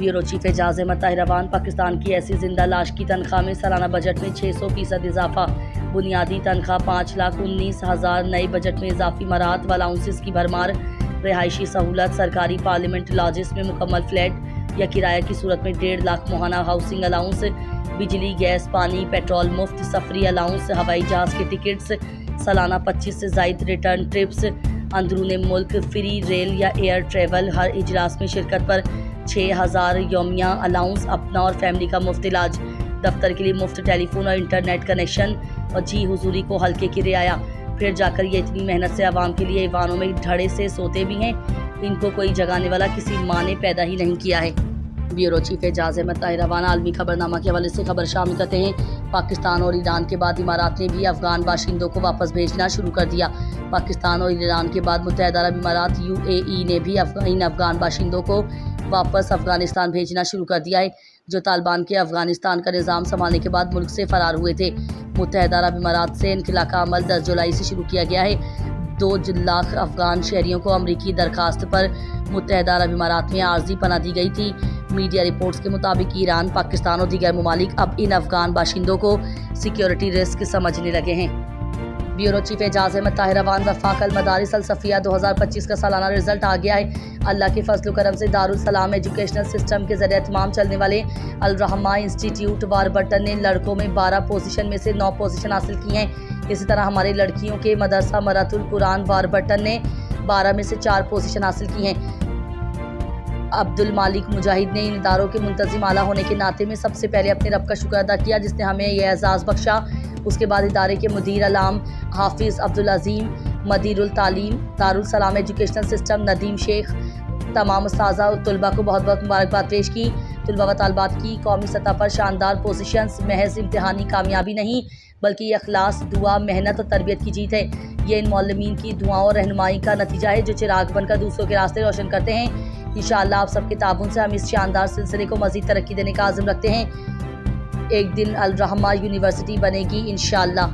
Bureau chief Ejaz Ahmed ताहिराबान। पाकिस्तान की ऐसी जिंदा लाश की तनख्वाह में सालाना बजट में 600% इजाफा। बुनियादी तनख्वाह 5,19,000। नए बजट में इजाफी मराहत व अलाउंसेस की भरमार। रिहायशी सहूलत, सरकारी पार्लियामेंट लॉजेस में मुकम्मल फ्लैट या किराया की सूरत में 1.5 लाख माहाना हाउसिंग अलाउंस। बिजली, गैस, पानी, पेट्रोल मुफ्त। सफरी अलाउंस, हवाई जहाज के टिकट्स, सालाना 25 से ज़ायद रिटर्न ट्रिप्स। अंदरूनी मुल्क फ्री रेल या एयर ट्रेवल। हर इजलास में शिरकत पर 6,000 यौमिया अलाउंस। अपना और फैमिली का मुफ्त इलाज। दफ्तर के लिए मुफ्त टेलीफोन और इंटरनेट कनेक्शन। और जी हुजूरी को हल्के की रियाया। फिर जाकर ये इतनी मेहनत से आवाम के लिए ईवानों में धड़े से सोते भी हैं। इनको कोई जगाने वाला किसी माँ ने पैदा ही नहीं किया है। ब्यूरो चीफ एजाज अहमद ताहिराबान। आलमी खबरनामा के हवाले से खबर शामिल करते हैं। पाकिस्तान और ईरान के बाद इमारात ने भी अफगान बाशिंदों को वापस भेजना शुरू कर दिया। पाकिस्तान और ईरान के बाद मुत्तहिदा अरब इमारात UAE ने भी अफगान बाशिंदों को वापस अफगानिस्तान भेजना शुरू कर दिया है, जो तालिबान के अफगानिस्तान का निज़ाम संभालने के बाद मुल्क से फरार हुए थे। मुत्तहिदा अरब इमारात से इनखला का अमल 10 जुलाई से शुरू किया गया है। 2 लाख अफगान शहरियों को अमरीकी दरखास्त पर मुत्तहिदा अरब इमारात में आर्जी पनाह दी गई थी। मीडिया रिपोर्ट्स के मुताबिक ईरान, पाकिस्तान और दीगर ममालिक अब इन अफगान बाशिंदों को सिक्योरिटी रिस्क समझने लगे हैं। ब्यूरो चीफ एजाज अहमद ताहिराबान। वफाक अल मदारिस अल सफ़िया 2025 का सालाना रिजल्ट आ गया है। अल्लाह के फजल करम से दारुल सलाम एजुकेशनल सिस्टम के ज़रिए तमाम चलने वाले अल रहमा इंस्टीट्यूट वारबर्टन ने लड़कों में 12 पोजीशन में से 9 पोजीशन हासिल की हैं। इसी तरह हमारे लड़कियों के मदरसा मरातुल कुरान वारबर्टन ने 12 में से 4 पोजीशन हासिल की हैं। अब्दुल मालिक मुजाहिद ने इन इदारों के मुंतजिम आला होने के नाते में सबसे पहले अपने रब का शुक्र अदा किया, जिसने हमें यह एजाज़ बख्शा। उसके बाद इदारे के मुदीर अलाम हाफिज़ अब्दुल अजीम, मदीरुल तालीम दारुल सलाम एजुकेशनल सिस्टम नदीम शेख, तमाम उस्ताज़ा और तलबा को बहुत बहुत मुबारकबाद पेश की। तलबा व तालबात की कौमी सतह पर शानदार पोजीशंस महज इम्तिहानी कामयाबी नहीं, बल्कि अखलास, दुआ, मेहनत और तरबियत की जीत है। ये इन मौलमीन की दुआओं और रहनुमाई का नतीजा है, जो चिराग बनकर दूसरों के रास्ते रोशन करते हैं। इंशाअल्लाह आप सबके ताबुन से हम इस शानदार सिलसिले को मज़ीद तरक्की देने का आज़म रखते हैं। एक दिन अल रहमा यूनिवर्सिटी बनेगी इंशाअल्लाह।